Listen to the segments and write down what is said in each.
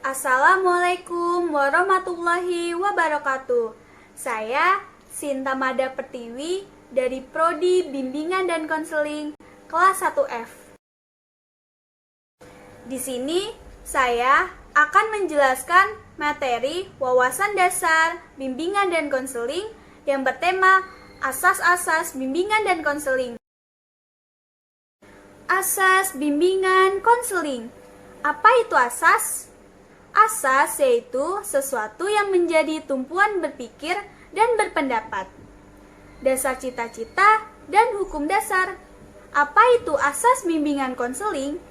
Assalamualaikum warahmatullahi wabarakatuh. Saya Sinta Mada Pertiwi dari Prodi Bimbingan dan Konseling kelas 1F. Di sini saya akan menjelaskan materi wawasan dasar bimbingan dan konseling yang bertema asas-asas bimbingan dan konseling. Asas bimbingan konseling. Apa itu asas? Asas yaitu sesuatu yang menjadi tumpuan berpikir dan berpendapat. Dasar cita-cita dan hukum dasar. Apa itu asas bimbingan konseling?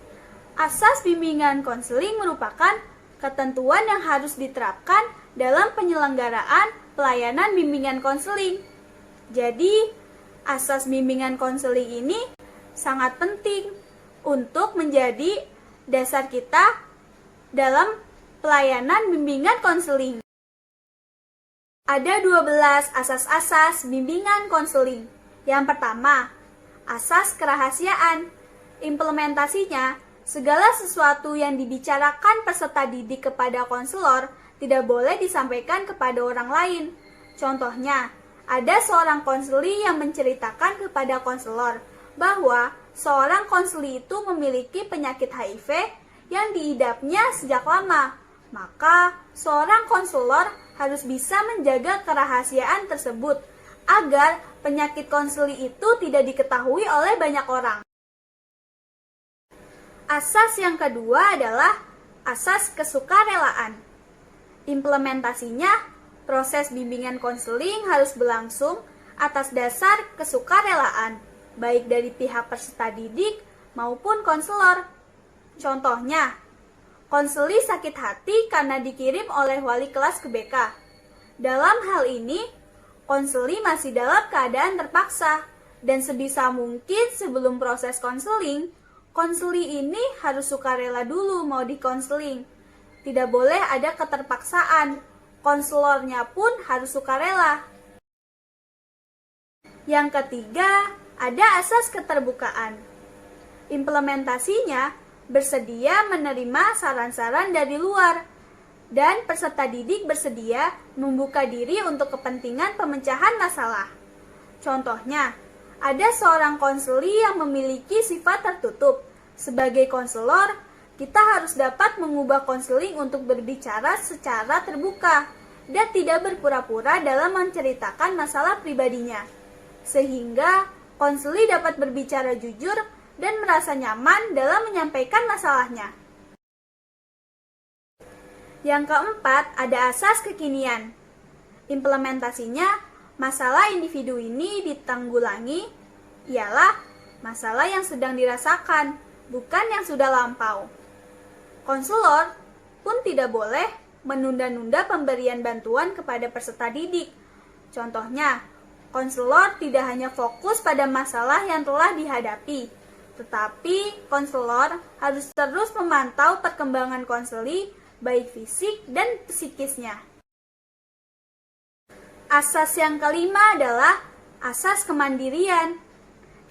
Asas bimbingan konseling merupakan ketentuan yang harus diterapkan dalam penyelenggaraan pelayanan bimbingan konseling. Jadi, asas bimbingan konseling ini sangat penting untuk menjadi dasar kita dalam pelayanan bimbingan konseling. Ada 12 asas-asas bimbingan konseling. Yang pertama, asas kerahasiaan. Implementasinya, segala sesuatu yang dibicarakan peserta didik kepada konselor tidak boleh disampaikan kepada orang lain. Contohnya, ada seorang konseli yang menceritakan kepada konselor bahwa seorang konseli itu memiliki penyakit HIV yang diidapnya sejak lama. Maka, seorang konselor harus bisa menjaga kerahasiaan tersebut agar penyakit konseli itu tidak diketahui oleh banyak orang. Asas yang kedua adalah asas kesukarelaan. Implementasinya, proses bimbingan konseling harus berlangsung atas dasar kesukarelaan, baik dari pihak peserta didik maupun konselor. Contohnya, konseli sakit hati karena dikirim oleh wali kelas ke BK. Dalam hal ini, konseli masih dalam keadaan terpaksa, dan sebisa mungkin sebelum proses konseling, konseli ini harus sukarela dulu mau dikonseling. Tidak boleh ada keterpaksaan, konselornya pun harus sukarela. Yang ketiga, ada asas keterbukaan. Implementasinya, bersedia menerima saran-saran dari luar, dan peserta didik bersedia membuka diri untuk kepentingan pemecahan masalah. Contohnya, ada seorang konseli yang memiliki sifat tertutup. Sebagai konselor, kita harus dapat mengubah konseling untuk berbicara secara terbuka dan tidak berpura-pura dalam menceritakan masalah pribadinya, sehingga konseli dapat berbicara jujur dan merasa nyaman dalam menyampaikan masalahnya. Yang keempat, ada asas kekinian. Implementasinya, masalah individu ini ditanggulangi ialah masalah yang sedang dirasakan, bukan yang sudah lampau. Konselor pun tidak boleh menunda-nunda pemberian bantuan kepada peserta didik. Contohnya, konselor tidak hanya fokus pada masalah yang telah dihadapi, tetapi konselor harus terus memantau perkembangan konseli, baik fisik dan psikisnya. Asas yang kelima adalah asas kemandirian.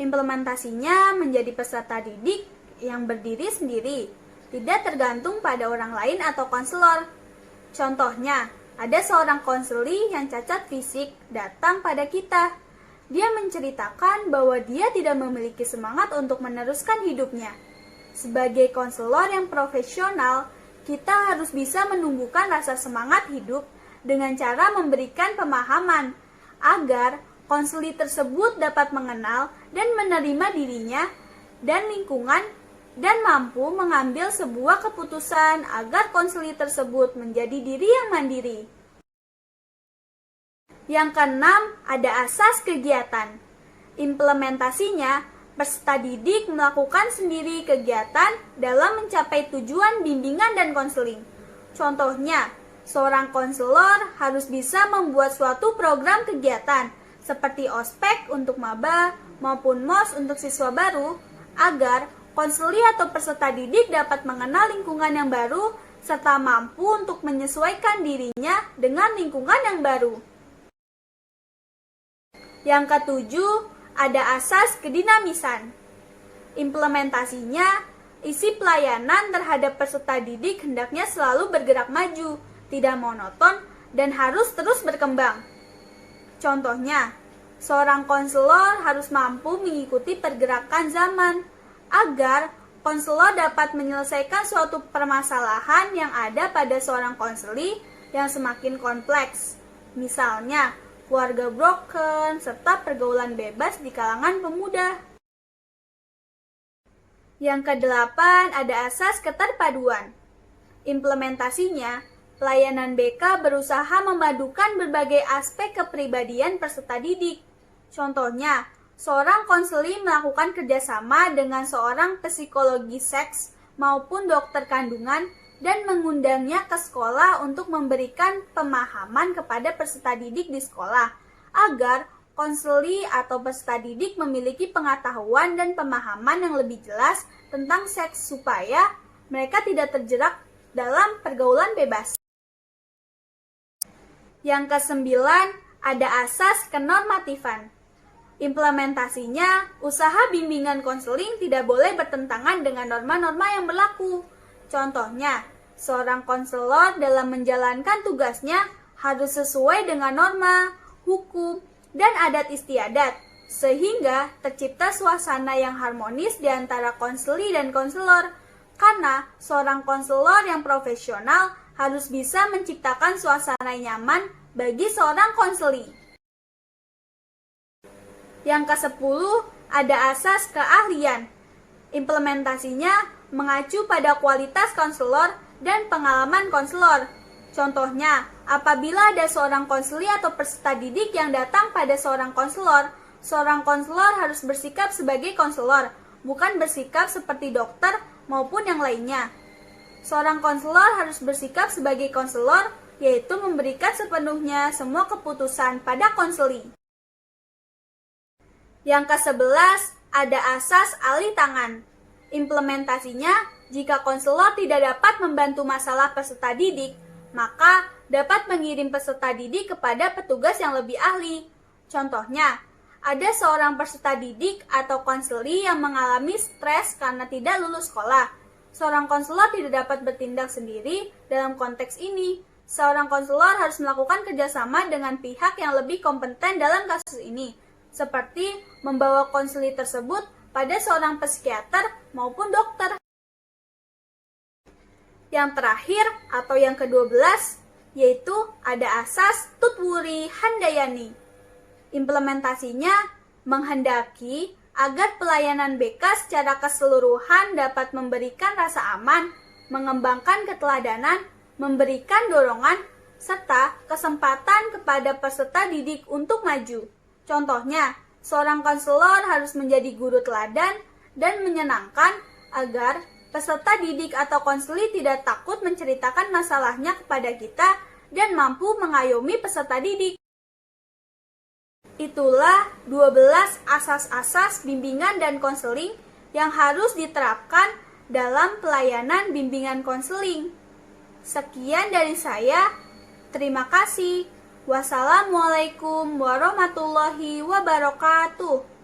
Implementasinya menjadi peserta didik yang berdiri sendiri, tidak tergantung pada orang lain atau konselor. Contohnya, ada seorang konseli yang cacat fisik datang pada kita. Dia menceritakan bahwa dia tidak memiliki semangat untuk meneruskan hidupnya. Sebagai konselor yang profesional, kita harus bisa menumbuhkan rasa semangat hidup dengan cara memberikan pemahaman agar konseli tersebut dapat mengenal dan menerima dirinya dan lingkungan dan mampu mengambil sebuah keputusan agar konseli tersebut menjadi diri yang mandiri. Yang keenam, ada asas kegiatan. Implementasinya, peserta didik melakukan sendiri kegiatan dalam mencapai tujuan bimbingan dan konseling. Contohnya, seorang konselor harus bisa membuat suatu program kegiatan seperti ospek untuk maba maupun MOS untuk siswa baru agar konseli atau peserta didik dapat mengenal lingkungan yang baru serta mampu untuk menyesuaikan dirinya dengan lingkungan yang baru. Yang ketujuh, ada asas kedinamisan. Implementasinya, Isi pelayanan terhadap peserta didik hendaknya selalu bergerak maju, tidak monoton, dan harus terus berkembang. Contohnya, seorang konselor harus mampu mengikuti pergerakan zaman agar konselor dapat menyelesaikan suatu permasalahan yang ada pada seorang konseli yang semakin kompleks. Misalnya, keluarga broken, serta pergaulan bebas di kalangan pemuda. Yang kedelapan, ada asas keterpaduan. Implementasinya, pelayanan BK berusaha memadukan berbagai aspek kepribadian peserta didik. Contohnya, seorang konseli melakukan kerjasama dengan seorang psikologi seks maupun dokter kandungan dan mengundangnya ke sekolah untuk memberikan pemahaman kepada peserta didik di sekolah, agar konseli atau peserta didik memiliki pengetahuan dan pemahaman yang lebih jelas tentang seks supaya mereka tidak terjerat dalam pergaulan bebas. Yang kesembilan, ada asas kenormatifan. Implementasinya, usaha bimbingan konseling tidak boleh bertentangan dengan norma-norma yang berlaku. Contohnya, seorang konselor dalam menjalankan tugasnya harus sesuai dengan norma, hukum, dan adat istiadat, sehingga tercipta suasana yang harmonis di antara konseli dan konselor. Karena seorang konselor yang profesional harus bisa menciptakan suasana nyaman bagi seorang konseli. Yang ke-10, ada asas keahlian. Implementasinya mengacu pada kualitas konselor dan pengalaman konselor. Contohnya, apabila ada seorang konseli atau peserta didik yang datang pada seorang konselor harus bersikap sebagai konselor, bukan bersikap seperti dokter maupun yang lainnya. Seorang konselor harus bersikap sebagai konselor, yaitu memberikan sepenuhnya semua keputusan pada konseli. Yang ke-11, ada asas alih tangan. Implementasinya, jika konselor tidak dapat membantu masalah peserta didik, maka dapat mengirim peserta didik kepada petugas yang lebih ahli. Contohnya, ada seorang peserta didik atau konseli yang mengalami stres karena tidak lulus sekolah. Seorang konselor tidak dapat bertindak sendiri dalam konteks ini. Seorang konselor harus melakukan kerjasama dengan pihak yang lebih kompeten dalam kasus ini, seperti membawa konseli tersebut pada seorang psikiater maupun dokter. Yang terakhir atau yang ke-12, yaitu ada asas Tutwuri Handayani. Implementasinya menghendaki agar pelayanan BK secara keseluruhan dapat memberikan rasa aman, mengembangkan keteladanan, memberikan dorongan, serta kesempatan kepada peserta didik untuk maju. Contohnya, seorang konselor harus menjadi guru teladan dan menyenangkan agar peserta didik atau konseli tidak takut menceritakan masalahnya kepada kita dan mampu mengayomi peserta didik. Itulah 12 asas-asas bimbingan dan konseling yang harus diterapkan dalam pelayanan bimbingan konseling. Sekian dari saya. Terima kasih. Wassalamualaikum warahmatullahi wabarakatuh.